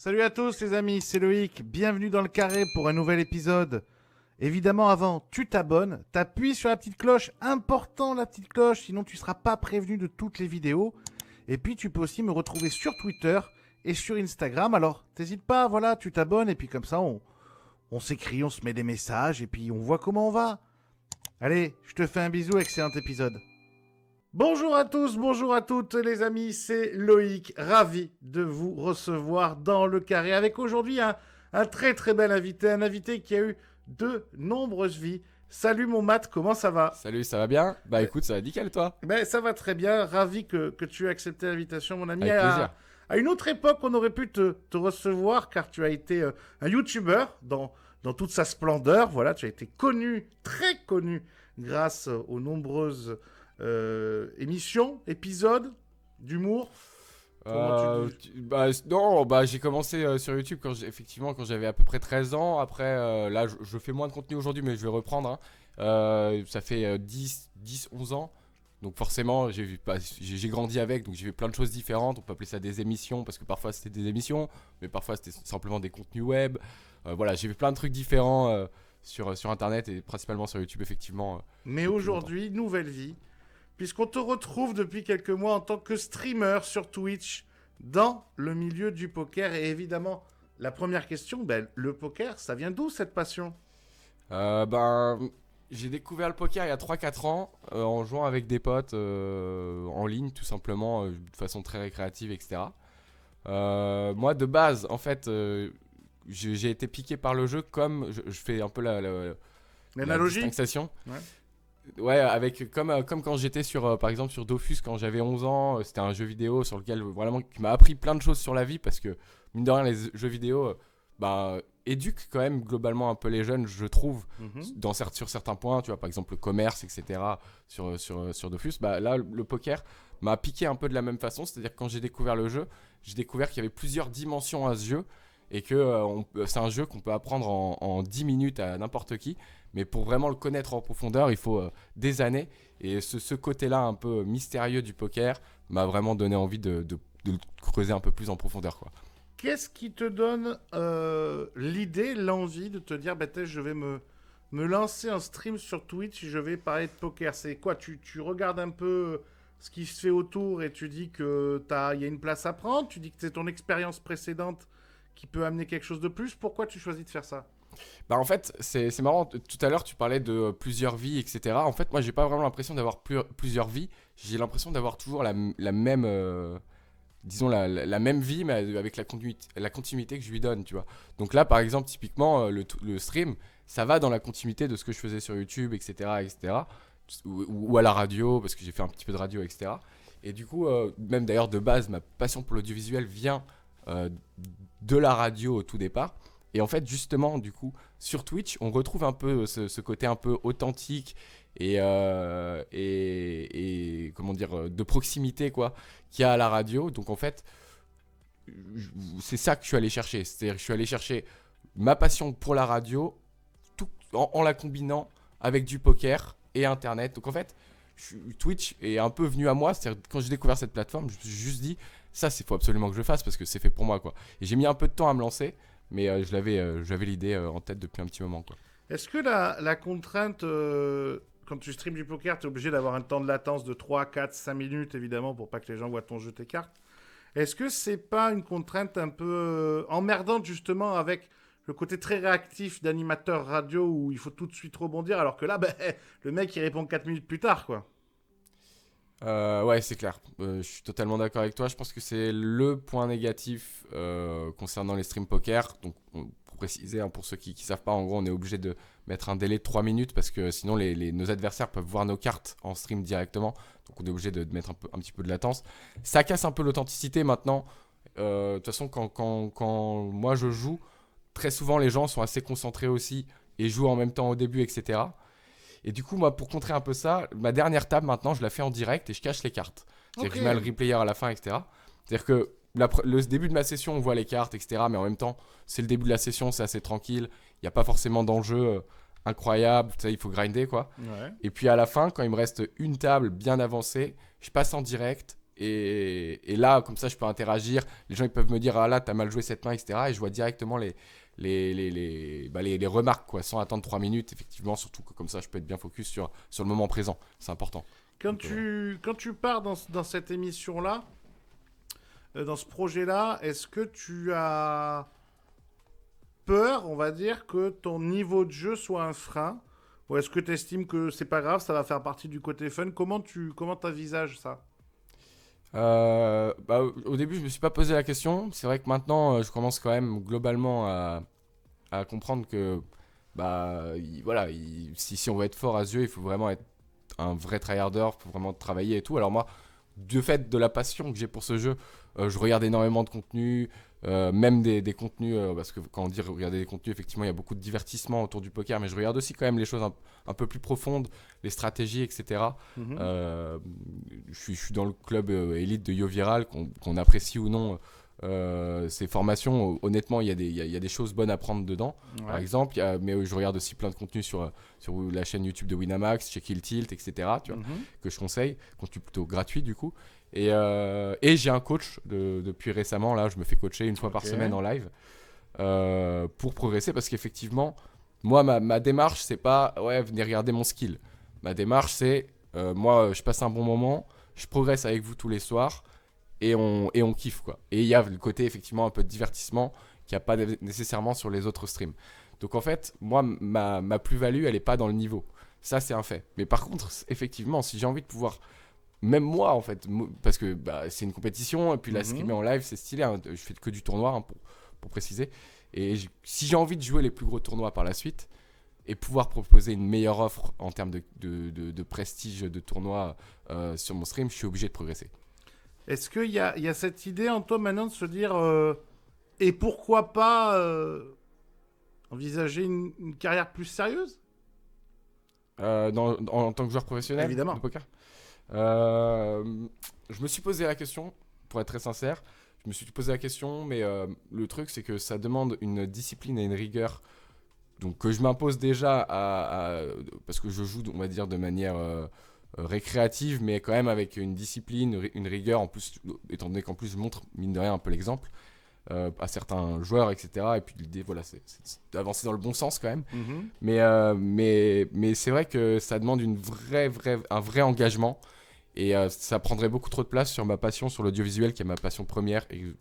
Salut à tous les amis, c'est Loïc, bienvenue dans le carré pour un nouvel épisode. Évidemment avant, tu t'abonnes, t'appuies sur la petite cloche, important la petite cloche, sinon tu ne seras pas prévenu de toutes les vidéos. Et puis tu peux aussi me retrouver sur Twitter et sur Instagram, alors t'hésites pas, voilà, tu t'abonnes et puis comme ça on s'écrit, on se met des messages et puis on voit comment on va. Allez, je te fais un bisou, excellent épisode. Bonjour à tous, bonjour à toutes les amis, c'est Loïc, ravi de vous recevoir dans le carré avec aujourd'hui un très très bel invité, un invité qui a eu de nombreuses vies. Salut mon Matt, comment ça va? Salut, ça va bien? Bah écoute, ça va nickel toi. Ben, ça va très bien, ravi que tu aies accepté l'invitation mon ami. Avec plaisir. À une autre époque, on aurait pu te recevoir car tu as été un YouTuber dans toute sa splendeur. Voilà, tu as été connu, très connu, grâce aux nombreuses émissions, épisodes d'humour. J'ai commencé sur YouTube effectivement quand j'avais à peu près 13 ans. Après, là, je fais moins de contenu aujourd'hui, mais je vais reprendre. Ça fait 11 ans. Donc forcément, j'ai grandi avec, donc j'ai vu plein de choses différentes. On peut appeler ça des émissions, parce que parfois c'était des émissions, mais parfois c'était simplement des contenus web. Voilà, j'ai vu plein de trucs différents sur Internet et principalement sur YouTube, effectivement. Mais aujourd'hui, nouvelle vie, puisqu'on te retrouve depuis quelques mois en tant que streamer sur Twitch dans le milieu du poker. Et évidemment, la première question, le poker, ça vient d'où cette passion? J'ai découvert le poker il y a 3-4 ans en jouant avec des potes en ligne, tout simplement, de façon très récréative, etc. Moi, de base, en fait, j'ai été piqué par le jeu comme je fais un peu la L'analogie? distinction. Ouais. Ouais, avec comme quand j'étais par exemple sur Dofus quand j'avais 11 ans, c'était un jeu vidéo sur lequel vraiment qui m'a appris plein de choses sur la vie parce que mine de rien les jeux vidéo éduquent quand même globalement un peu les jeunes, je trouve, sur certains points, tu vois, par exemple le commerce, etc. sur Dofus. Là le poker m'a piqué un peu de la même façon, c'est-à-dire que quand j'ai découvert le jeu, j'ai découvert qu'il y avait plusieurs dimensions à ce jeu et que c'est un jeu qu'on peut apprendre en 10 minutes à n'importe qui. Mais pour vraiment le connaître en profondeur, il faut des années. Et ce côté-là un peu mystérieux du poker m'a vraiment donné envie de le creuser un peu plus en profondeur, quoi. Qu'est-ce qui te donne l'idée, l'envie de te dire, je vais me lancer en stream sur Twitch et je vais parler de poker? C'est quoi? Tu regardes un peu ce qui se fait autour et tu dis qu'il y a une place à prendre? Tu dis que c'est ton expérience précédente qui peut amener quelque chose de plus? Pourquoi tu choisis de faire ça? En fait, c'est marrant. Tout à l'heure, tu parlais de plusieurs vies, etc. En fait, moi, j'ai pas vraiment l'impression d'avoir plusieurs vies. J'ai l'impression d'avoir toujours la même, disons, la même vie, mais avec la continuité que je lui donne, tu vois. Donc là, par exemple, typiquement, le stream, ça va dans la continuité de ce que je faisais sur YouTube, etc., etc. Ou à la radio, parce que j'ai fait un petit peu de radio, etc. Et du coup, même d'ailleurs, de base, ma passion pour l'audiovisuel vient de la radio au tout départ. Et en fait, justement, du coup, sur Twitch, on retrouve un peu ce côté un peu authentique et comment dire, de proximité, quoi, qu'il y a à la radio. Donc, en fait, c'est ça que je suis allé chercher. C'est-à-dire que je suis allé chercher ma passion pour la radio tout, en la combinant avec du poker et Internet. Donc, en fait, Twitch est un peu venu à moi. C'est-à-dire quand j'ai découvert cette plateforme, je me suis juste dit, ça, il faut absolument que je le fasse parce que c'est fait pour moi, quoi. Et j'ai mis un peu de temps à me lancer. Mais j'avais l'idée en tête depuis un petit moment, quoi. Est-ce que la contrainte, quand tu streams du poker, tu es obligé d'avoir un temps de latence de 3, 4, 5 minutes, évidemment, pour pas que les gens voient ton jeu, tes cartes. Est-ce que c'est pas une contrainte un peu emmerdante, justement, avec le côté très réactif d'animateur radio où il faut tout de suite rebondir, alors que là, le mec, il répond 4 minutes plus tard, quoi? Ouais, c'est clair. Je suis totalement d'accord avec toi. Je pense que c'est le point négatif concernant les streams poker. Donc, pour préciser, pour ceux qui ne savent pas, en gros, on est obligé de mettre un délai de 3 minutes parce que sinon, nos adversaires peuvent voir nos cartes en stream directement. Donc, on est obligé de mettre un petit peu de latence. Ça casse un peu l'authenticité maintenant. De toute façon, quand moi je joue, très souvent, les gens sont assez concentrés aussi et jouent en même temps au début, etc. Et du coup, moi, pour contrer un peu ça, ma dernière table, maintenant, je la fais en direct et je cache les cartes. C'est-à-dire que je mets le replayer à la fin, etc. C'est-à-dire que le début de ma session, on voit les cartes, etc. Mais en même temps, c'est le début de la session, c'est assez tranquille. Il n'y a pas forcément d'enjeu incroyable. Tu sais, il faut grinder, quoi. Ouais. Et puis à la fin, quand il me reste une table bien avancée, je passe en direct Et là, comme ça, je peux interagir. Les gens, ils peuvent me dire, ah là, t'as mal joué cette main, etc. Et je vois directement les remarques, quoi, sans attendre 3 minutes, effectivement. Surtout que comme ça, je peux être bien focus sur le moment présent. C'est important. Quand tu pars dans cette émission-là, dans ce projet-là, est-ce que tu as peur, on va dire, que ton niveau de jeu soit un frein? Ou est-ce que tu estimes que c'est pas grave, ça va faire partie du côté fun? Comment t'envisages ça? Au début, je me suis pas posé la question. C'est vrai que maintenant, je commence quand même globalement à comprendre que voilà, si on veut être fort à ce jeu, il faut vraiment être un vrai tryharder, il faut vraiment travailler et tout. Alors moi, du fait de la passion que j'ai pour ce jeu, je regarde énormément de contenu, même des contenus, parce que quand on dit regarder des contenus, effectivement, il y a beaucoup de divertissement autour du poker, mais je regarde aussi quand même les choses un peu plus profondes, les stratégies, etc. Mhm. Je suis dans le club élite de YoViral, qu'on apprécie ou non ces formations. Honnêtement, il y a des choses bonnes à prendre dedans, par Ouais. exemple, mais je regarde aussi plein de contenus sur la chaîne YouTube de Winamax, chez Kill Tilt, etc. Tu vois, Mhm. que je conseille, contenu plutôt gratuit du coup. Et j'ai un coach depuis récemment, là, je me fais coacher une fois par Ok. semaine en live pour progresser, parce qu'effectivement, moi, ma démarche, c'est pas, ouais, venez regarder mon skill. Ma démarche, c'est, moi, je passe un bon moment, je progresse avec vous tous les soirs, et on kiffe, quoi. Et il y a le côté, effectivement, un peu de divertissement qu'il n'y a pas nécessairement sur les autres streams. Donc, en fait, moi, ma plus-value, elle n'est pas dans le niveau. Ça, c'est un fait. Mais par contre, effectivement, si j'ai envie de pouvoir même moi en fait, parce que c'est une compétition et puis la streamer Mhm. en live c'est stylé, hein, je fais que du tournoi, hein, pour préciser, et si j'ai envie de jouer les plus gros tournois par la suite et pouvoir proposer une meilleure offre en termes de prestige de tournoi sur mon stream, je suis obligé de progresser. Est-ce qu'il y a cette idée en toi maintenant de se dire et pourquoi pas envisager une carrière plus sérieuse? En tant que joueur professionnel de Évidemment. poker, euh, je me suis posé la question, pour être très sincère. Je me suis posé la question, mais le truc, c'est que ça demande une discipline et une rigueur, donc que je m'impose déjà parce que je joue, on va dire, de manière récréative, mais quand même avec une discipline, une rigueur, en plus, étant donné qu'en plus je montre, mine de rien, un peu l'exemple à certains joueurs, etc. Et puis l'idée, voilà, c'est d'avancer dans le bon sens quand même. Mhm. Mais c'est vrai que ça demande un vrai engagement. Et ça prendrait beaucoup trop de place sur ma passion, sur l'audiovisuel, qui est ma passion première et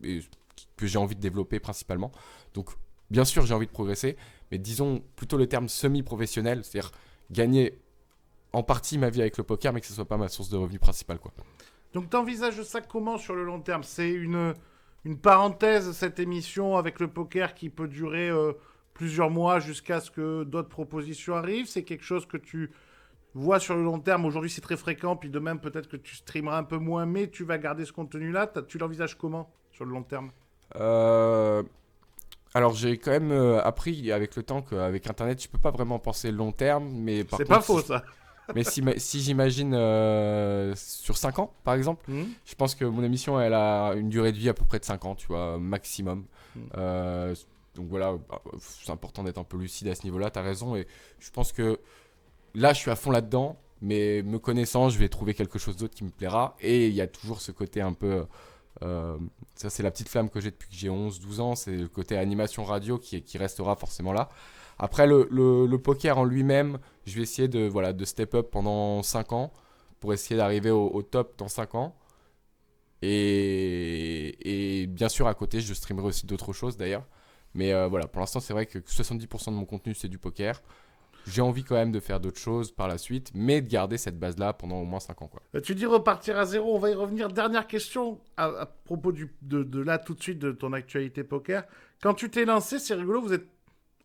que j'ai envie de développer principalement. Donc, bien sûr, j'ai envie de progresser, mais disons plutôt le terme semi-professionnel, c'est-à-dire gagner en partie ma vie avec le poker, mais que ce soit pas ma source de revenus principale, quoi. Donc t'envisages ça comment sur le long terme? C'est une parenthèse, cette émission avec le poker qui peut durer plusieurs mois jusqu'à ce que d'autres propositions arrivent? C'est quelque chose que tu vois sur le long terme? Aujourd'hui c'est très fréquent, puis demain peut-être que tu streameras un peu moins, mais tu vas garder ce contenu-là. Tu l'envisages comment sur le long terme? Euh, alors, j'ai quand même appris avec le temps qu'avec Internet, je peux pas vraiment penser long terme, mais par C'est pas contre, faux ça. si j'imagine sur 5 ans, par exemple, Mhm. je pense que mon émission, elle a une durée de vie à peu près de 5 ans, tu vois, maximum. Mhm. Euh, donc voilà, c'est important d'être un peu lucide à ce niveau-là, tu as raison. Et je pense que là, je suis à fond là-dedans, mais me connaissant, je vais trouver quelque chose d'autre qui me plaira. Et il y a toujours ce côté un peu. Ça, c'est la petite flamme que j'ai depuis que j'ai 11 12 ans. C'est le côté animation radio qui restera forcément là. Après, le poker en lui-même, je vais essayer de step up pendant 5 ans pour essayer d'arriver au top dans 5 ans. Et bien sûr, à côté, je streamerai aussi d'autres choses d'ailleurs. Mais voilà, pour l'instant, c'est vrai que 70% de mon contenu, c'est du poker. J'ai envie quand même de faire d'autres choses par la suite, mais de garder cette base-là pendant au moins 5 ans, quoi. Tu dis repartir à zéro, on va y revenir. Dernière question à propos de là tout de suite de ton actualité poker. Quand tu t'es lancé, c'est rigolo, vous êtes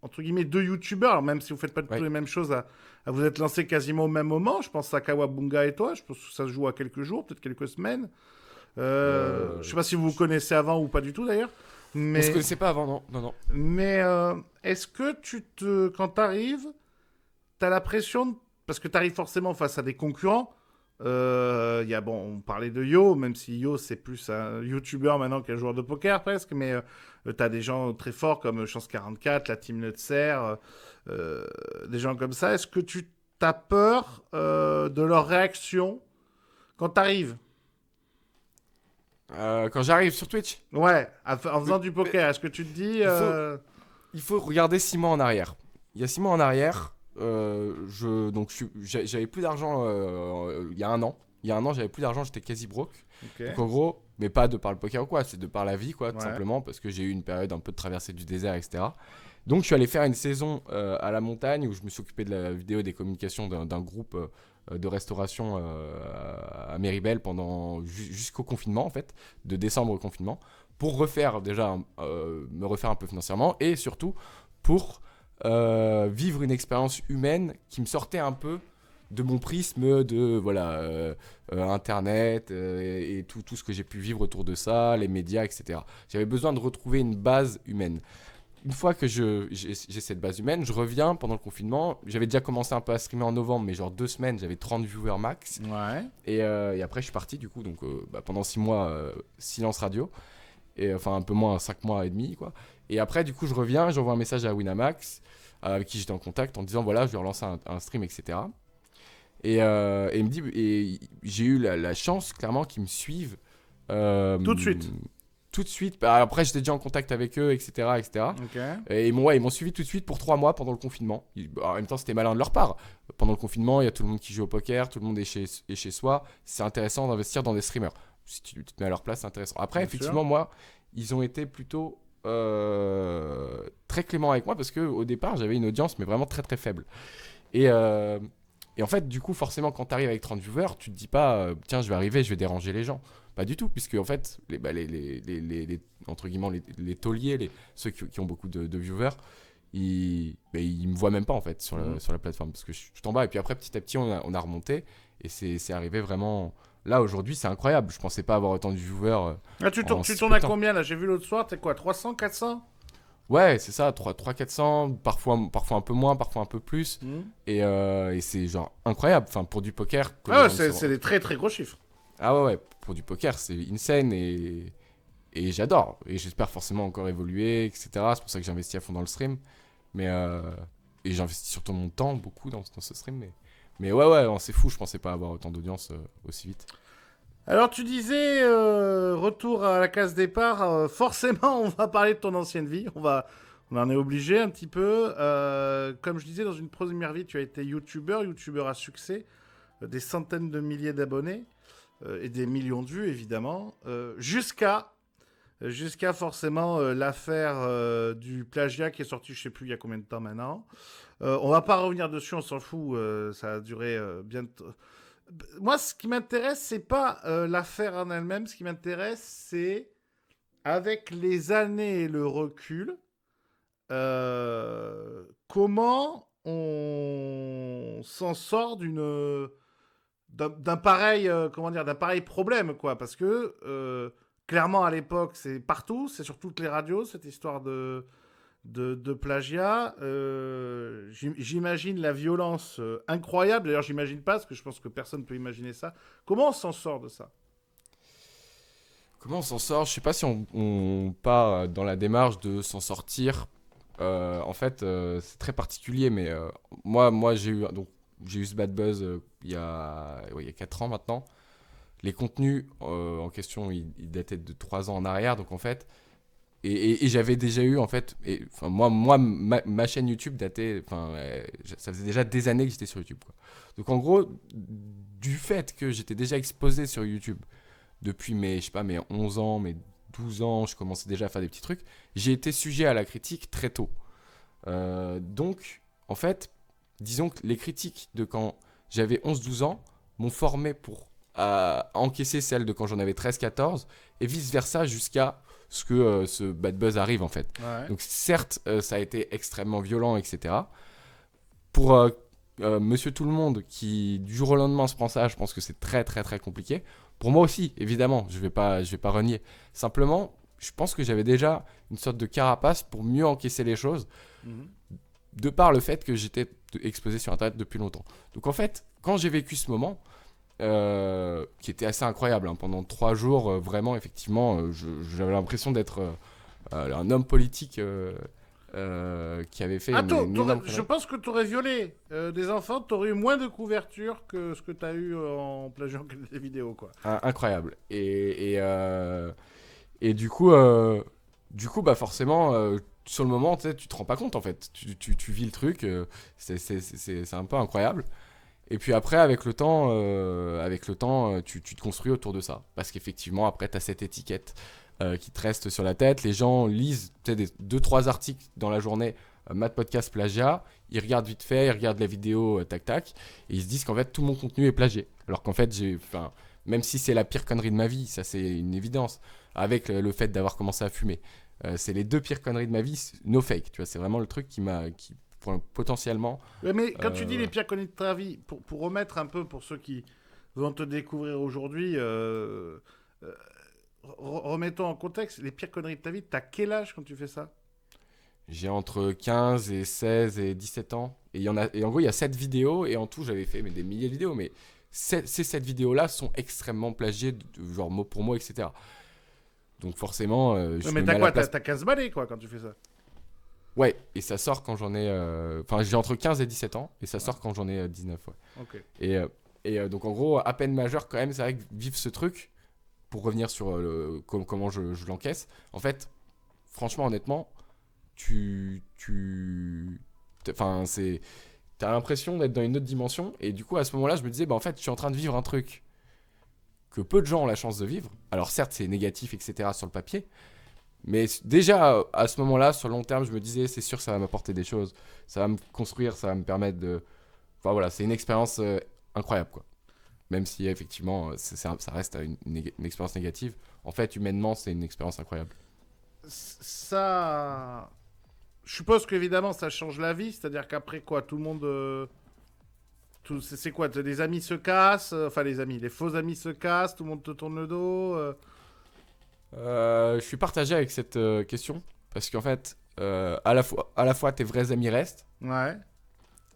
entre guillemets deux youtubeurs, alors même si vous faites pas du tout Ouais. les mêmes choses, à vous être lancé quasiment au même moment. Je pense à Kawabunga et toi, je pense que ça se joue à quelques jours, peut-être quelques semaines. Je sais pas si vous vous connaissez avant ou pas du tout d'ailleurs. On se Mais, connaissait pas avant, non, non, non. mais est-ce que quand t'arrives, t'as la pression, parce que t'arrives forcément face à des concurrents. Bon, on parlait de Yo, même si Yo c'est plus un YouTuber maintenant qu'un joueur de poker presque, mais t'as des gens très forts comme Chance 44, la Team Nutser, des gens comme ça. Est-ce que tu as peur de leur réaction quand t'arrives? Quand j'arrive sur Twitch, Ouais, en faisant du poker, est-ce que tu te dis... il faut regarder 6 mois en arrière. Il y a 6 mois en arrière, j'avais plus d'argent il y a un an. Il y a un an, j'avais plus d'argent, j'étais quasi broke. Ok. Donc en gros, mais pas de par le poker ou quoi, c'est de par la vie, quoi, tout Ouais. simplement, parce que j'ai eu une période un peu de traversée du désert, etc. Donc je suis allé faire une saison à la montagne où je me suis occupé de la vidéo et des communications d'un groupe de restauration à Méribel jusqu'au confinement, en fait, de décembre au confinement, pour me refaire un peu financièrement et surtout pour vivre une expérience humaine qui me sortait un peu de mon prisme de internet et tout ce que j'ai pu vivre autour de ça, les médias, etc. J'avais besoin de retrouver une base humaine. Une fois que j'ai cette base humaine, je reviens pendant le confinement. J'avais déjà commencé un peu à streamer en novembre, mais genre 2 semaines, j'avais 30 viewers max. Ouais. Et après, je suis parti du coup, donc pendant 6 mois, silence radio. Et enfin, un peu moins, 5 mois et demi, quoi. Et après, du coup, je reviens, j'envoie un message à Winamax, avec qui j'étais en contact, en disant voilà, je vais relancer un stream, etc. Et il me dit, et j'ai eu la chance, clairement, qu'ils me suivent. Tout de suite. Tout de suite. Bah, après, j'étais déjà en contact avec eux, etc. etc. Ok. Et ils m'ont suivi tout de suite pour 3 mois pendant le confinement. En même temps, c'était malin de leur part. Pendant le confinement, il y a tout le monde qui joue au poker, tout le monde est chez soi. C'est intéressant d'investir dans des streamers. Si tu te mets à leur place, c'est intéressant. Après, Bien effectivement, sûr. moi, ils ont été plutôt très cléments avec moi parce qu'au départ, j'avais une audience, mais vraiment très très faible. Et, euh, et en fait, du coup, forcément, quand tu arrives avec 30 viewers, tu te dis pas, tiens, je vais arriver, je vais déranger les gens. Pas du tout, puisque en fait, entre guillemets, les tauliers, ceux qui ont beaucoup de viewers, ils me voient même pas en fait sur la plateforme parce que je suis tout en bas. Et puis après, petit à petit, on a remonté et c'est arrivé vraiment. Là, aujourd'hui, c'est incroyable. Je pensais pas avoir autant de viewers. Ah, tu En si tournes peu à de temps. combien là? J'ai vu l'autre soir, t'es quoi? 300, 400? Ouais, c'est ça, 400, parfois un peu moins, parfois un peu plus. Hmm. Et c'est genre incroyable. Enfin, pour du poker. Que les Ah ouais, gens ne c'est des très très gros chiffres. Ah ouais, pour du poker, c'est insane et j'adore. Et j'espère forcément encore évoluer, etc. C'est pour ça que j'investis à fond dans le stream. Mais, et j'investis surtout mon temps beaucoup dans ce stream. Mais ouais, non, c'est fou, je pensais pas avoir autant d'audience aussi vite. Alors tu disais, retour à la case départ, forcément on va parler de ton ancienne vie, on en est obligé un petit peu. Comme je disais, dans une première vie, tu as été youtubeur à succès, des centaines de milliers d'abonnés et des millions de vues évidemment, jusqu'à forcément l'affaire du plagiat qui est sortie, je sais plus il y a combien de temps maintenant. On va pas revenir dessus, on s'en fout, ça a duré bientôt. Moi, ce qui m'intéresse, c'est pas l'affaire en elle-même. Ce qui m'intéresse, c'est avec les années et le recul, comment on s'en sort d'un pareil, d'un pareil problème, quoi. Parce que clairement, à l'époque, c'est partout, c'est sur toutes les radios cette histoire de plagiat. J'imagine la violence incroyable. D'ailleurs, j'imagine pas, parce que je pense que personne ne peut imaginer ça. Comment on s'en sort de ça? Comment on s'en sort? Je sais pas si on part dans la démarche de s'en sortir. En fait, c'est très particulier, mais moi j'ai eu ce bad buzz il y a 4 ans maintenant. Les contenus en question, ils dataient de 3 ans en arrière, donc en fait, et j'avais déjà eu en fait, ma chaîne YouTube datait, ça faisait déjà des années que j'étais sur YouTube, quoi. Donc en gros, du fait que j'étais déjà exposé sur YouTube depuis mes 11 ans, mes 12 ans, je commençais déjà à faire des petits trucs, j'ai été sujet à la critique très tôt. Donc, en fait, disons que les critiques de quand j'avais 11-12 ans m'ont formé pour encaisser celles de quand j'en avais 13-14 et vice-versa jusqu'à ce que ce bad buzz arrive, en fait. Ouais. Donc, certes, ça a été extrêmement violent, etc. Pour Monsieur Tout le Monde qui, du jour au lendemain, se prend ça, je pense que c'est très, très, très compliqué. Pour moi aussi, évidemment, je vais pas renier. Simplement, je pense que j'avais déjà une sorte de carapace pour mieux encaisser les choses, Mhm. de par le fait que j'étais exposé sur Internet depuis longtemps. Donc en fait, quand j'ai vécu ce moment, qui était assez incroyable, hein, pendant 3 jours, vraiment, effectivement, j'avais l'impression d'être un homme politique qui avait fait Attends, une énorme je pense que tu aurais violé des enfants, tu aurais eu moins de couverture que ce que tu as eu en plagiant des vidéos, quoi. incroyable. Et du coup, bah forcément, sur le moment, tu sais, tu te rends pas compte en fait. Tu vis le truc, c'est un peu incroyable. Et puis après, avec le temps, tu te construis autour de ça. Parce qu'effectivement, après, tu as cette étiquette qui te reste sur la tête. Les gens lisent peut-être 2-3 articles dans la journée, Math Podcast Plagiat. Ils regardent vite fait, ils regardent la vidéo, tac tac. Et ils se disent qu'en fait, tout mon contenu est plagié. Alors qu'en fait, même si c'est la pire connerie de ma vie, ça c'est une évidence, avec le fait d'avoir commencé à fumer. C'est les 2 pires conneries de ma vie, no fake. Tu vois, c'est vraiment le truc potentiellement. Ouais, mais quand tu dis les Ouais. pires conneries de ta vie, pour remettre un peu pour ceux qui vont te découvrir aujourd'hui, remettons en contexte, les pires conneries de ta vie, t'as quel âge quand tu fais ça? J'ai entre 15 et 16 et 17 ans. Et en gros, il y a 7 vidéos. Et en tout, j'avais fait des milliers de vidéos. Mais ces 7 vidéos-là sont extrêmement plagiées, genre mot pour mot, etc. Donc forcément, je Ouais, me mais mets t'as à la quoi? place. T'as 15 balais, quoi, quand tu fais ça. Ouais, et ça sort quand j'en ai. Enfin, j'ai entre 15 et 17 ans. Et ça Ouais. sort quand j'en ai 19. Ouais. Ok. Donc en gros, à peine majeur, quand même, c'est vrai que vivre ce truc, pour revenir sur comment je l'encaisse, en fait, franchement, honnêtement, enfin, t'as l'impression d'être dans une autre dimension. Et du coup, à ce moment-là, je me disais, bah en fait, je suis en train de vivre un truc que peu de gens ont la chance de vivre. Alors certes, c'est négatif, etc. sur le papier. Mais déjà, à ce moment-là, sur le long terme, je me disais, c'est sûr, ça va m'apporter des choses. Ça va me construire, ça va me permettre de... Enfin voilà, c'est une expérience incroyable, quoi. Même si, effectivement, ça reste une expérience négative. En fait, humainement, c'est une expérience incroyable. Ça... Je suppose qu'évidemment, ça change la vie, c'est-à-dire qu'après, quoi, tout le monde... c'est quoi? Les amis se cassent, enfin les amis, les faux amis se cassent, tout le monde te tourne le dos. Je suis partagé avec cette question. Parce qu'en fait, à la fois, tes vrais amis restent. Ouais.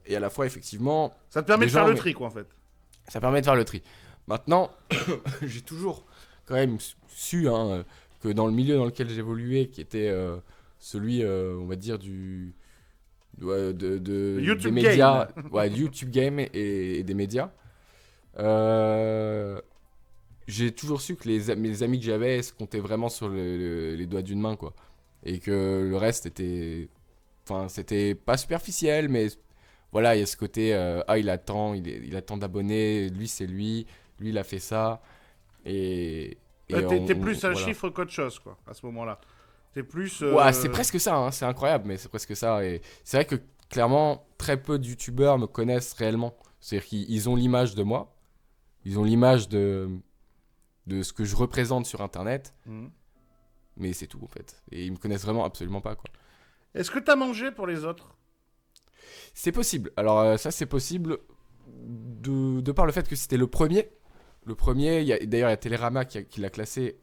Et à la fois, effectivement, Ça te permet des de faire gens, le mais tri, quoi, en fait. ça permet de faire le tri. Maintenant, j'ai toujours quand même su que dans le milieu dans lequel j'évoluais, qui était celui, on va dire, Le des YouTube médias, game. ouais, YouTube game et des médias, euh, j'ai toujours su que mes amis que j'avais se comptaient vraiment sur les doigts d'une main, quoi. Et que le reste était. Enfin, c'était pas superficiel, mais voilà, il y a ce côté. Il a tant d'abonnés, lui c'est lui il a fait ça. Et. T'es plus un Voilà. chiffre qu'autre chose, quoi, à ce moment-là. T'es plus... Ouais, c'est presque ça, hein, c'est incroyable, mais c'est presque ça. Et c'est vrai que clairement, très peu de youtubeurs me connaissent réellement. C'est-à-dire qu'ils ont l'image de moi, ils ont l'image de ce que je représente sur internet, Mhm. mais c'est tout en fait. Et ils me connaissent vraiment absolument pas, quoi. Est-ce que t'as mangé pour les autres? C'est possible. Alors, ça, c'est possible de par le fait que c'était le premier. Le premier, d'ailleurs, il y a Télérama qui l'a classé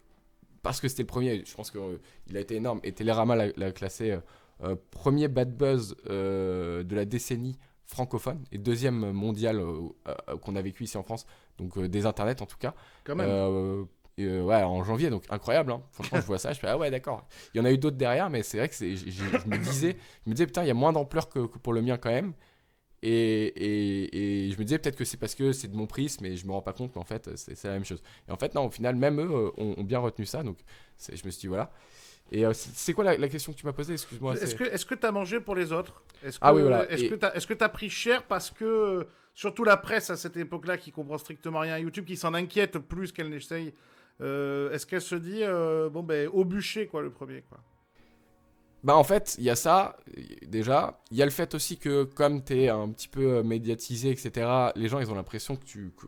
parce que c'était le premier. Je pense qu'il a été énorme. Et Télérama l'a classé premier bad buzz de la décennie francophone et deuxième mondial qu'on a vécu ici en France. Donc, des internets en tout cas. Quand même. Ouais, en janvier, donc incroyable. Hein. Franchement, je vois ça, je fais ah ouais, d'accord. Il y en a eu d'autres derrière, mais c'est vrai que je me disais putain, il y a moins d'ampleur que pour le mien quand même. Et je me disais peut-être que c'est parce que c'est de mon prisme, mais je me rends pas compte qu'en fait c'est la même chose. Et en fait, non, au final, même eux ont bien retenu ça, donc je me suis dit voilà. Et c'est quoi la question que tu m'as posée? Excuse-moi. Est-ce que t'as mangé pour les autres? Ah oui, voilà. Est-ce que t'as pris cher parce que... Surtout la presse à cette époque-là qui comprend strictement rien à YouTube, qui s'en inquiète plus qu'elle n'essaye. Est-ce qu'elle se dit, bon ben, au bûcher, quoi, le premier, quoi. Bah en fait, il y a ça, déjà. Il y a le fait aussi que comme tu es un petit peu médiatisé, etc., les gens, ils ont l'impression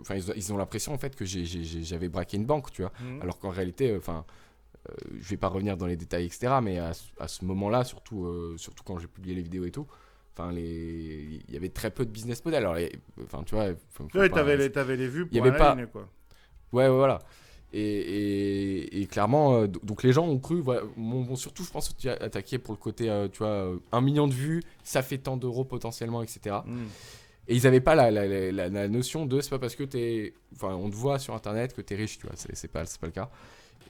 Enfin, ils ont l'impression, en fait, que j'avais braqué une banque, tu vois. Mhm. Alors qu'en réalité, enfin, je vais pas revenir dans les détails, etc., mais à ce moment-là, surtout quand j'ai publié les vidéos et tout, enfin, il y avait très peu de business model. Alors, enfin, tu vois, faut Ouais, pas- t'avais les vues il y pour avait un pas... ligne, quoi. Ouais, voilà. Et clairement, donc les gens ont cru, voilà, m'ont surtout, je pense, attaqué pour le côté, tu vois, 1 million de vues, ça fait tant d'euros potentiellement, etc. Mhm. Et ils n'avaient pas la notion de, c'est pas parce que on te voit sur internet que t'es riche, tu vois, c'est pas le cas.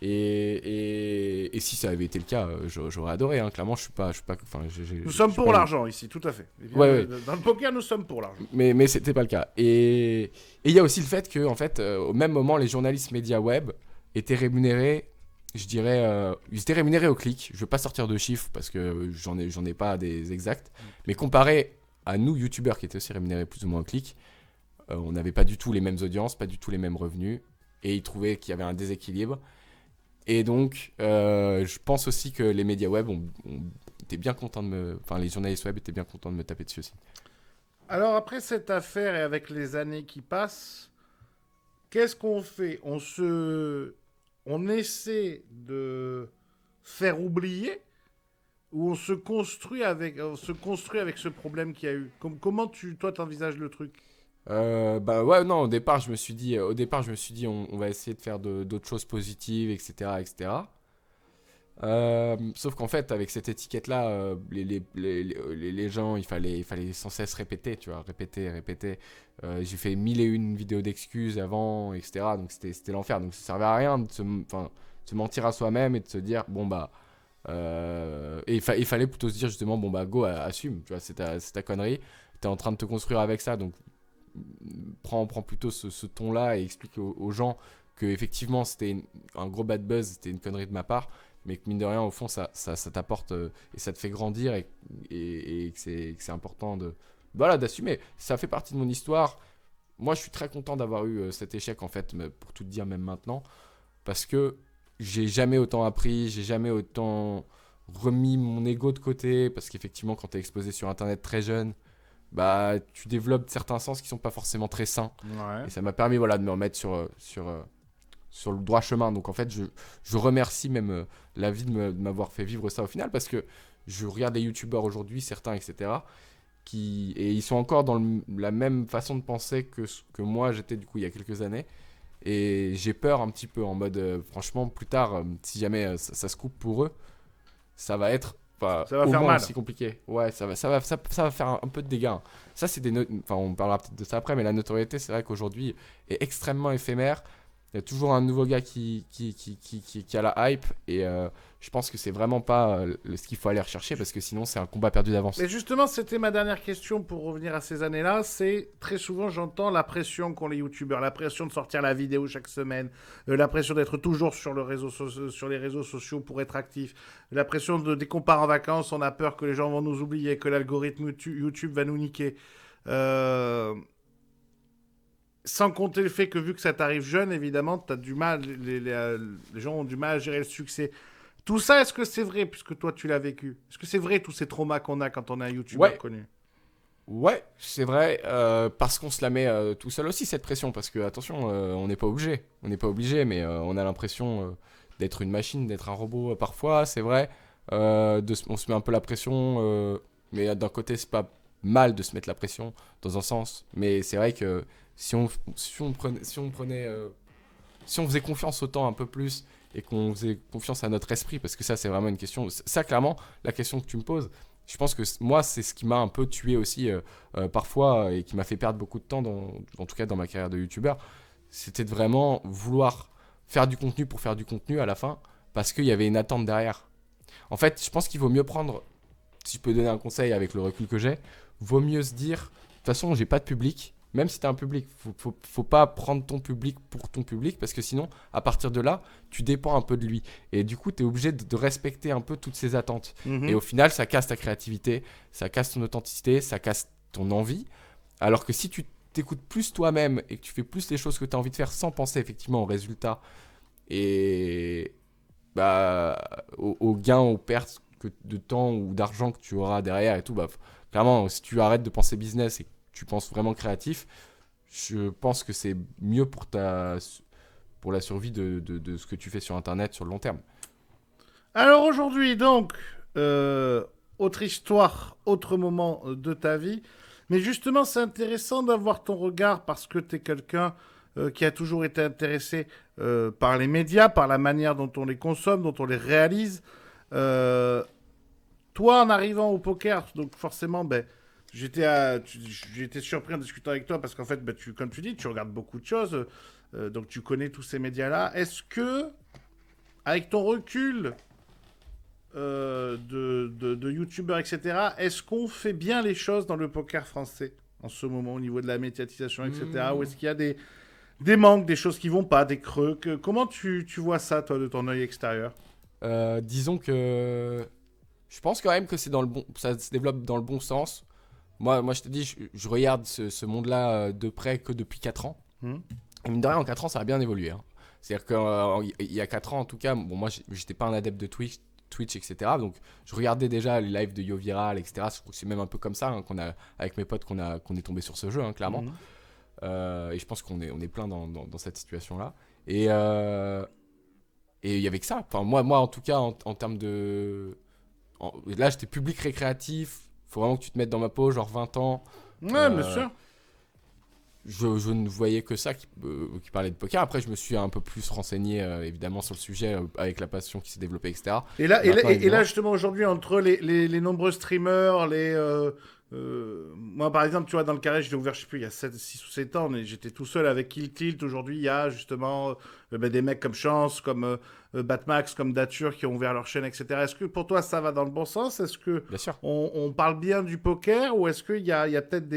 Et si ça avait été le cas, j'aurais adoré. Hein. Clairement, je suis pas. Enfin, Nous sommes pour l'argent ici, tout à fait. Ouais. Dans le poker, nous sommes pour l'argent. Mais c'était pas le cas. Et il y a aussi le fait que, en fait, au même moment, les journalistes médias web étaient rémunérés. Je dirais, ils étaient rémunérés au clic. Je veux pas sortir de chiffres parce que j'en ai pas des exacts. Mais comparé à nous, youtubeurs, qui étaient aussi rémunérés plus ou moins au clic, on n'avait pas du tout les mêmes audiences, pas du tout les mêmes revenus. Et ils trouvaient qu'il y avait un déséquilibre. Et donc, je pense aussi que les médias web étaient bien contents de me... Enfin, les journalistes web étaient bien contents de me taper dessus aussi. Alors, après cette affaire et avec les années qui passent, qu'est-ce qu'on fait ? On essaie de faire oublier ou on se construit avec ce problème qu'il y a eu. Comment toi, t'envisages le truc ? Bah ouais, non, au départ, je me suis dit, on va essayer de faire d'autres choses positives, etc., etc. Sauf qu'en fait, avec cette étiquette-là, les gens, il fallait sans cesse répéter, tu vois, répéter. J'ai fait 1001 vidéos d'excuses avant, etc. Donc c'était l'enfer. Donc ça servait à rien de se mentir à soi-même et de se dire, bon bah, et il fallait plutôt se dire justement, bon bah, go, assume, tu vois, c'est ta connerie. T'es en train de te construire avec ça, donc prends plutôt ce ton-là et explique aux gens que effectivement c'était un gros bad buzz, c'était une connerie de ma part, mais que mine de rien, au fond, ça t'apporte et ça te fait grandir et que c'est important voilà, d'assumer. Ça fait partie de mon histoire. Moi, je suis très content d'avoir eu cet échec, en fait, pour tout te dire, même maintenant, parce que j'ai jamais autant appris, j'ai jamais autant remis mon ego de côté, parce qu'effectivement, quand tu es exposé sur Internet très jeune, bah, tu développes certains sens qui sont pas forcément très sains. Ouais. Et ça m'a permis, voilà, de me remettre sur le droit chemin. Donc en fait, je remercie même la vie de m'avoir fait vivre ça au final, parce que je regarde les youtubeurs aujourd'hui, certains, etc., et ils sont encore dans la même façon de penser que moi j'étais du coup il y a quelques années. Et j'ai peur un petit peu en mode, franchement, plus tard, si jamais ça se coupe pour eux, ça va être Ça va au faire moins mal. aussi compliqué. Ouais, ça va faire un peu de dégâts. Hein. Ça, c'est enfin, on parlera peut-être de ça après, mais la notoriété, c'est vrai qu'aujourd'hui, est extrêmement éphémère. Il y a toujours un nouveau gars qui a la hype, et je pense que c'est vraiment pas ce qu'il faut aller rechercher, parce que sinon, c'est un combat perdu d'avance. Mais justement, c'était ma dernière question pour revenir à ces années-là. C'est très souvent, j'entends la pression qu'ont les youtubeurs, la pression de sortir la vidéo chaque semaine, la pression d'être toujours sur les réseaux sociaux pour être actif, la pression dès qu'on part en vacances, on a peur que les gens vont nous oublier, que l'algorithme YouTube va nous niquer. Sans compter le fait que vu que ça t'arrive jeune, évidemment, t'as du mal, les gens ont du mal à gérer le succès. Tout ça, est-ce que c'est vrai, puisque toi tu l'as vécu? Est-ce que c'est vrai tous ces traumas qu'on a quand on est un youtubeur connu? Ouais, c'est vrai, parce qu'on se la met tout seul aussi, cette pression, parce que, attention, on n'est pas obligé. On n'est pas obligé, mais on a l'impression d'être une machine, d'être un robot parfois, c'est vrai. On se met un peu la pression, mais d'un côté, c'est pas mal de se mettre la pression, dans un sens. Mais c'est vrai que si on faisait confiance au temps un peu plus, et qu'on faisait confiance à notre esprit, parce que ça, c'est vraiment une question. Ça, clairement, la question que tu me poses, je pense que moi, c'est ce qui m'a un peu tué aussi parfois, et qui m'a fait perdre beaucoup de temps, en tout cas dans ma carrière de youtubeur. C'était de vraiment vouloir faire du contenu pour faire du contenu à la fin, parce qu'il y avait une attente derrière. En fait, je pense qu'il vaut mieux prendre, si je peux donner un conseil avec le recul que j'ai, vaut mieux se dire, de toute façon, j'ai pas de public. Même si tu as un public, faut pas prendre ton public pour ton public, parce que sinon, à partir de là, tu dépends un peu de lui. Et du coup, tu es obligé de respecter un peu toutes ses attentes. Et au final, ça casse ta créativité, ça casse ton authenticité, ça casse ton envie. Alors que si tu t'écoutes plus toi-même et que tu fais plus les choses que tu as envie de faire sans penser effectivement aux résultats et bah, aux gains, aux pertes de temps ou d'argent que tu auras derrière et tout, bah, clairement, si tu arrêtes de penser business et que tu penses vraiment créatif, je pense que c'est mieux pour la survie de ce que tu fais sur Internet sur le long terme. Alors aujourd'hui, donc, autre histoire, autre moment de ta vie. Mais justement, c'est intéressant d'avoir ton regard parce que tu es quelqu'un qui a toujours été intéressé par les médias, par la manière dont on les consomme, dont on les réalise. Toi, en arrivant au poker, donc forcément, ben, j'étais surpris en discutant avec toi parce qu'en fait, ben, comme tu dis, tu regardes beaucoup de choses, donc tu connais tous ces médias-là. Est-ce que avec ton recul de youtubeur, etc., est-ce qu'on fait bien les choses dans le poker français en ce moment au niveau de la médiatisation, etc. Ou est-ce qu'il y a des manques, des choses qui vont pas, des creux comment tu vois ça, toi, de ton œil extérieur? Disons que je pense quand même que c'est dans le bon, ça se développe dans le bon sens. Moi je te dis, je regarde ce monde-là de près que depuis 4 ans. Hmm. Et mine de rien, en 4 ans, ça a bien évolué, hein. C'est-à-dire qu'il y a 4 ans, en tout cas, bon, moi, j'étais pas un adepte de Twitch, etc. Donc, je regardais déjà les lives de YoViral, etc. Je trouve que c'est même un peu comme ça, hein, avec mes potes qu'on est tombé sur ce jeu, hein, clairement. Et je pense qu'on est plein dans cette situation-là. Et il y avait que ça. Enfin, moi, en tout cas, en termes de... là, j'étais public récréatif. Faut vraiment que tu te mettes dans ma peau, genre 20 ans. Ouais, bien sûr. Je ne voyais que ça qui parlait de poker. Après, je me suis un peu plus renseigné, évidemment, sur le sujet, avec la passion qui s'est développée, etc. Et là, justement, aujourd'hui, entre les nombreux streamers, moi, par exemple, tu vois, dans le carré, je l'ai ouvert, je sais plus, il y a 6 ou 7 ans, mais j'étais tout seul avec Kill Tilt. Aujourd'hui, il y a justement des mecs comme Chance, comme Batmax, comme Dature qui ont ouvert leur chaîne, etc. Est-ce que pour toi, ça va dans le bon sens? Est-ce que Bien sûr. on parle bien du poker ou est-ce qu'il y a peut-être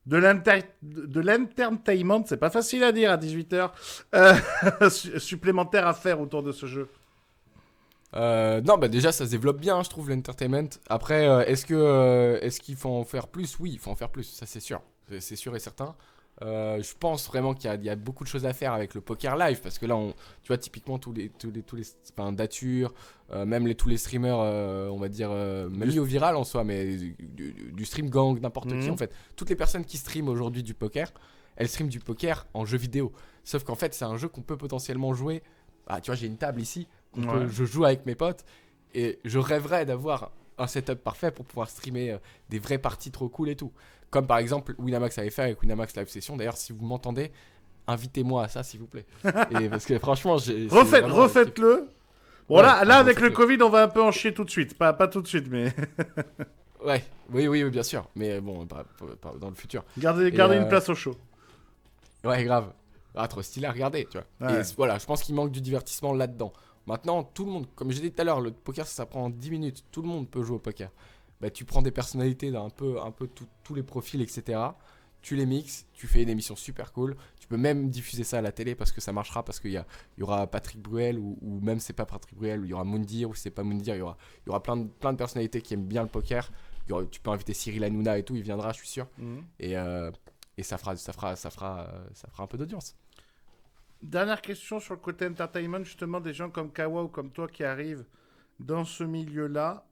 de l'entertainment, c'est pas facile à dire à 18h, supplémentaire à faire autour de ce jeu? Non, bah déjà, ça se développe bien, je trouve, l'entertainment. Après, est-ce qu'il faut en faire plus? Oui, il faut en faire plus, ça c'est sûr. C'est sûr et certain. Je pense vraiment qu'il y a beaucoup de choses à faire avec le poker live, parce que là, tu vois, typiquement, tous les enfin, Dature, même tous les streamers, on va dire, même liés au viral en soi, mais du stream gang, n'importe qui, en fait. Toutes les personnes qui streament aujourd'hui du poker, elles streament du poker en jeu vidéo. Sauf qu'en fait, c'est un jeu qu'on peut potentiellement jouer. Ah, tu vois, j'ai une table ici. Je joue avec mes potes et je rêverais d'avoir un setup parfait pour pouvoir streamer des vraies parties trop cool et tout. Comme par exemple Winamax avait fait avec Winamax Live Session. D'ailleurs, si vous m'entendez, invitez-moi à ça, s'il vous plaît. Et parce que franchement, refaites-le. Bon, ouais, là avec le Covid, on va un peu en chier tout de suite. Pas tout de suite, mais. Ouais, oui, bien sûr. Mais bon, pas dans le futur. Gardez une place au chaud. Ouais, grave. Ah, trop stylé à regarder, tu vois. Ouais. Et voilà, je pense qu'il manque du divertissement là-dedans. Maintenant, tout le monde, comme je disais tout à l'heure, le poker, ça prend 10 minutes. Tout le monde peut jouer au poker. Bah, tu prends des personnalités d'un peu tous les profils, etc. Tu les mixes, tu fais une émission super cool. Tu peux même diffuser ça à la télé parce que ça marchera, parce qu'il y aura Patrick Bruel, ou même c'est pas Patrick Bruel, ou il y aura Moundir, ou c'est pas Moundir, il y aura plein de personnalités qui aiment bien le poker. Tu peux inviter Cyril Hanouna et tout, il viendra, je suis sûr. Et ça fera un peu d'audience. Dernière question sur le côté entertainment, justement, des gens comme Kawa ou comme toi qui arrivent dans ce milieu-là.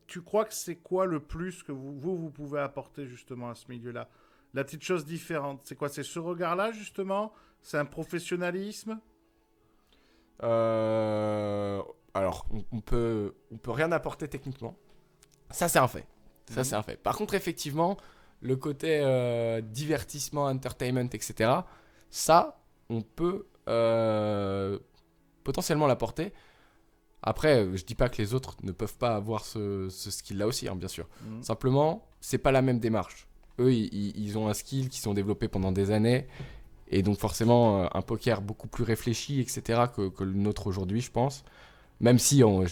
Tu crois que c'est quoi le plus que vous pouvez apporter justement à ce milieu-là? La petite chose différente, c'est quoi? C'est ce regard-là, justement? C'est un professionnalisme? Alors, on peut rien apporter techniquement. Ça, c'est un fait. C'est un fait. Par contre, effectivement, le côté divertissement, entertainment, etc., ça, on peut potentiellement l'apporter. Après, je dis pas que les autres ne peuvent pas avoir ce skill-là aussi, hein, bien sûr. Simplement, c'est pas la même démarche. Eux, ils ont un skill qui sont développés pendant des années. Et donc, forcément, un poker beaucoup plus réfléchi, etc., que le nôtre aujourd'hui, je pense. Même si on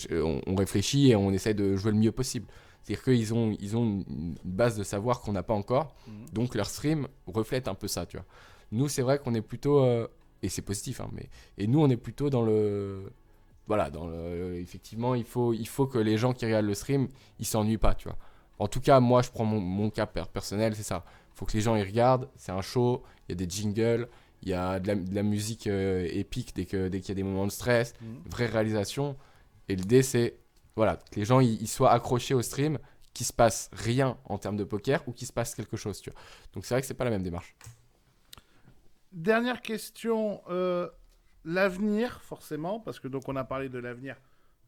réfléchit et on essaie de jouer le mieux possible. C'est-à-dire qu'ils ont une base de savoir qu'on n'a pas encore. Donc, leur stream reflète un peu ça, tu vois. Nous, c'est vrai qu'on est plutôt... et c'est positif, hein, et nous, on est plutôt dans le... Voilà, effectivement, il faut que les gens qui regardent le stream, ils s'ennuient pas, tu vois. En tout cas, moi, je prends mon cas personnel, c'est ça. Il faut que les gens, ils regardent, c'est un show, il y a des jingles, il y a de la musique épique dès qu'il y a des moments de stress, vraie réalisation. Et l'idée, c'est voilà, que les gens ils soient accrochés au stream, qu'il se passe rien en termes de poker ou qu'il se passe quelque chose, tu vois. Donc c'est vrai que c'est pas la même démarche. Dernière question, l'avenir, forcément, parce que donc on a parlé de l'avenir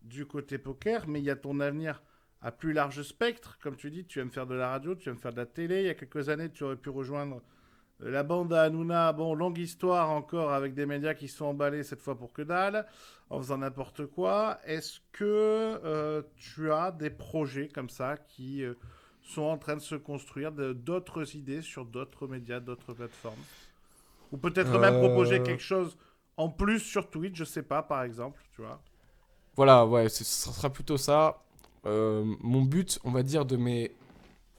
du côté poker, mais il y a ton avenir à plus large spectre. Comme tu dis, tu aimes faire de la radio, tu aimes faire de la télé. Il y a quelques années, tu aurais pu rejoindre la bande à Hanouna. Bon, longue histoire encore avec des médias qui sont emballés cette fois pour que dalle, en faisant n'importe quoi. Est-ce que tu as des projets comme ça qui sont en train de se construire, d'autres idées sur d'autres médias, d'autres plateformes? Ou peut-être même proposer quelque chose En plus sur Twitch, je sais pas, par exemple, tu vois. Voilà, ouais, ce sera plutôt ça. Mon but, on va dire, de mes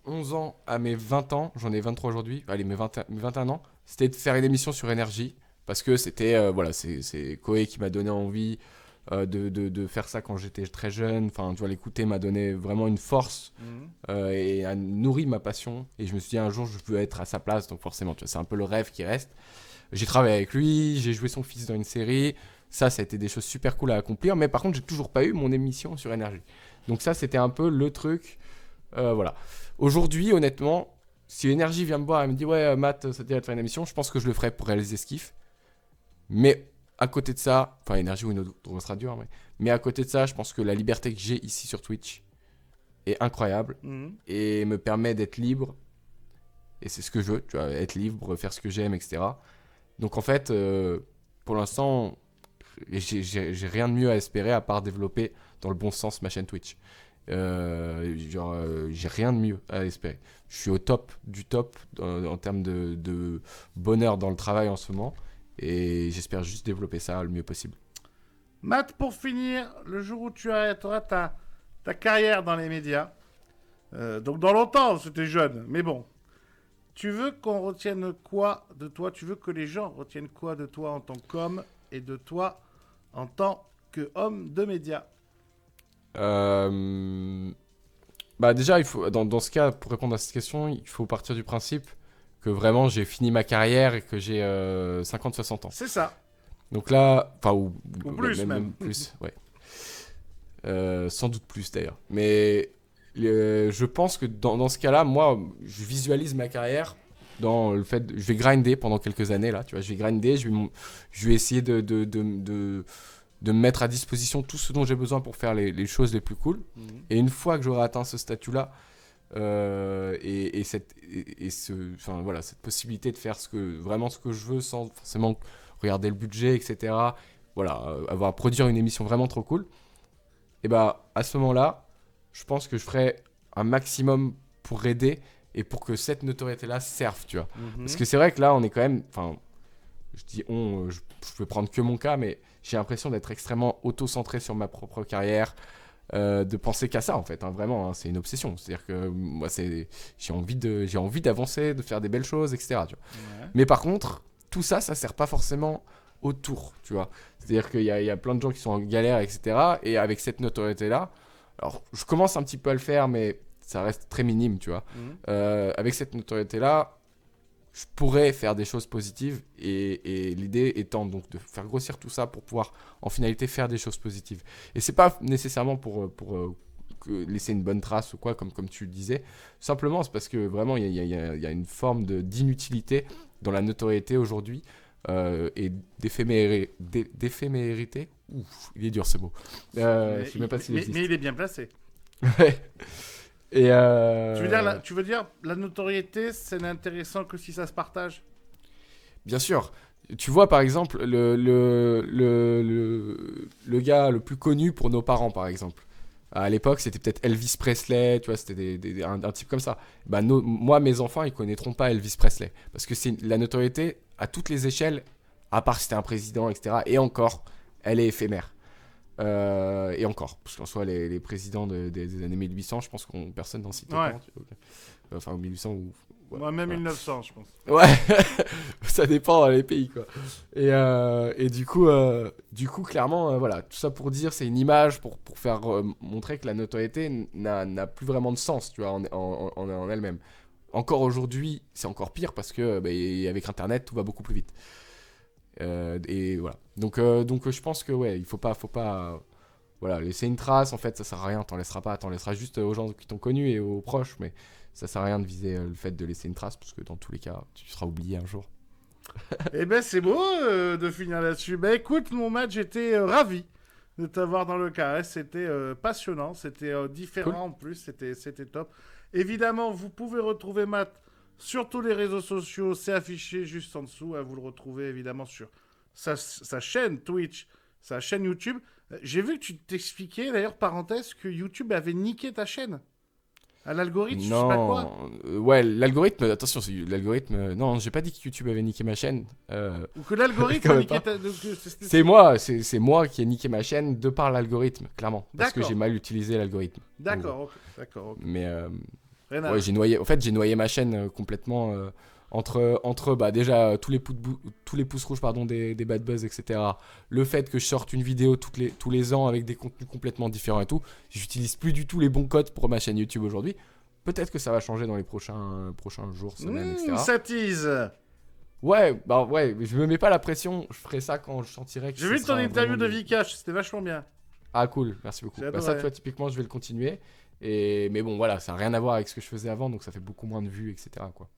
11 ans à mes 20 ans, j'en ai 23 aujourd'hui, allez, mes 21 ans, c'était de faire une émission sur énergie. Parce que c'était, voilà, c'est Koé qui m'a donné envie de faire ça quand j'étais très jeune. Enfin, tu vois, l'écouter m'a donné vraiment une force et a nourri ma passion. Et je me suis dit, un jour, je veux être à sa place. Donc forcément, tu vois, c'est un peu le rêve qui reste. J'ai travaillé avec lui, j'ai joué son fils dans une série. Ça a été des choses super cool à accomplir. Mais par contre, j'ai toujours pas eu mon émission sur énergie. Donc ça, c'était un peu le truc. Voilà. Aujourd'hui, honnêtement, si énergie vient me voir et me dit, ouais, Matt, ça te dirait de faire une émission, je pense que je le ferai pour réaliser ce kiff. Mais à côté de ça, enfin énergie ou une autre grosse radio, hein, mais à côté de ça, je pense que la liberté que j'ai ici sur Twitch est incroyable et me permet d'être libre. Et c'est ce que je veux, tu vois, être libre, faire ce que j'aime, etc. Donc en fait, pour l'instant, j'ai rien de mieux à espérer à part développer dans le bon sens ma chaîne Twitch. J'ai rien de mieux à espérer. Je suis au top du top en termes de bonheur dans le travail en ce moment. Et j'espère juste développer ça le mieux possible. Matt, pour finir, le jour où tu arrêteras ta carrière dans les médias, donc dans longtemps, c'était jeune, mais bon, tu veux qu'on retienne quoi de toi? Tu veux que les gens retiennent quoi de toi en tant qu'homme et de toi en tant qu'homme de médias? Bah déjà, il faut, dans ce cas, pour répondre à cette question, il faut partir du principe que vraiment j'ai fini ma carrière et que j'ai 50-60 ans. C'est ça. Donc là, enfin, ou plus même. plus, ouais. Sans doute plus d'ailleurs. Mais je pense que dans ce cas-là, moi, je visualise ma carrière dans le fait je vais grinder pendant quelques années là, tu vois, je vais grinder, je vais essayer de me mettre à disposition tout ce dont j'ai besoin pour faire les choses les plus cool. Et une fois que j'aurai atteint ce statut-là, enfin, voilà, cette possibilité de faire vraiment ce que je veux sans forcément regarder le budget, etc. Voilà, avoir à produire une émission vraiment trop cool. Et bah à ce moment-là, je pense que je ferai un maximum pour aider et pour que cette notoriété-là serve, tu vois. Parce que c'est vrai que là, on est quand même, enfin, je dis je peux prendre que mon cas, mais j'ai l'impression d'être extrêmement auto-centré sur ma propre carrière. De penser qu'à ça en fait, hein, vraiment, hein, c'est une obsession. C'est-à-dire que moi, j'ai envie d'avancer, de faire des belles choses, etc. Tu vois. Ouais. Mais par contre, tout ça, ça sert pas forcément autour, tu vois. C'est-à-dire qu'il y a plein de gens qui sont en galère, etc. Et avec cette notoriété-là, alors je commence un petit peu à le faire, mais ça reste très minime, tu vois. Avec cette notoriété-là, je pourrais faire des choses positives et l'idée étant donc de faire grossir tout ça pour pouvoir en finalité faire des choses positives. Et c'est pas nécessairement pour laisser une bonne trace ou quoi, comme tu le disais. Simplement, c'est parce que vraiment, il y a une forme d'inutilité dans la notoriété aujourd'hui et d'éphémérité. Ouf, il est dur ce mot. Je sais même pas s'il existe. Mais il est bien placé. Ouais. Et tu veux dire la notoriété, c'est n'intéressant que si ça se partage? Bien sûr. Tu vois, par exemple, le gars le plus connu pour nos parents, par exemple. À l'époque, c'était peut-être Elvis Presley, tu vois, c'était un type comme ça. Bah, moi, mes enfants, ils connaîtront pas Elvis Presley. Parce que c'est la notoriété à toutes les échelles, à part si c'était un président, etc. Et encore, elle est éphémère. Et encore, parce qu'en soit les présidents des années 1800, je pense qu'on personne n'en cite autant. Enfin, 1800 ou... Ouais, moi, même 1900, je pense. Ouais, ça dépend dans les pays, quoi. Et du coup, clairement, voilà, tout ça pour dire, c'est une image pour faire montrer que la notoriété n'a plus vraiment de sens, tu vois, en elle-même. Encore aujourd'hui, c'est encore pire parce que avec Internet, tout va beaucoup plus vite. Et voilà. Donc je pense que ouais, il faut pas voilà, laisser une trace. En fait, ça sert à rien. T'en laisseras juste aux gens qui t'ont connu et aux proches, mais ça sert à rien de viser le fait de laisser une trace parce que dans tous les cas, tu seras oublié un jour. Eh ben c'est beau de finir là-dessus. Ben écoute, mon match, j'étais ravi de t'avoir dans le carré. C'était passionnant, c'était différent cool. En plus, c'était top. Évidemment, vous pouvez retrouver Matt sur tous les réseaux sociaux, c'est affiché juste en dessous. Vous le retrouvez évidemment sur sa chaîne Twitch, sa chaîne YouTube. J'ai vu que tu t'expliquais, d'ailleurs, parenthèse, que YouTube avait niqué ta chaîne. À l'algorithme, je sais pas quoi. Non, ouais, l'algorithme, attention, l'algorithme, non, j'ai pas dit que YouTube avait niqué ma chaîne. Ou que l'algorithme quand a même niqué pas. ta... C'est moi qui ai niqué ma chaîne de par l'algorithme, clairement. Parce que D'accord. j'ai mal utilisé l'algorithme. D'accord, ok. D'accord, ok. Mais Rien à ouais, j'ai noyé ma chaîne complètement entre bah, déjà tous les pouces rouges pardon, des bad buzz, etc. Le fait que je sorte une vidéo tous les ans avec des contenus complètement différents et tout. J'utilise plus du tout les bons codes pour ma chaîne YouTube aujourd'hui. Peut-être que ça va changer dans les prochains jours, semaines, etc. Ça tease. Ouais, bah ouais, je me mets pas la pression. Je ferai ça quand je sentirai que J'ai ce vu ton sera interview vraiment de Vikash, c'était vachement bien. Ah cool, merci beaucoup. J'ai Bah, ça, adoré. tu vois, typiquement, je vais le continuer. Mais bon, voilà, ça n'a rien à voir avec ce que je faisais avant, donc ça fait beaucoup moins de vues, etc. quoi.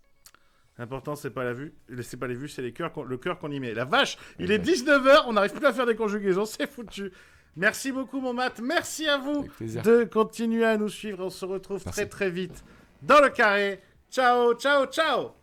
L'important, c'est pas la vue. C'est pas les vues, c'est le cœur qu'on y met. La vache, il est Exact. 19h, on n'arrive plus à faire des conjugaisons, c'est foutu. Merci beaucoup, mon Matt. Merci à vous Avec plaisir. de continuer à nous suivre. On se retrouve Merci. très très vite dans le carré. Ciao, ciao, ciao.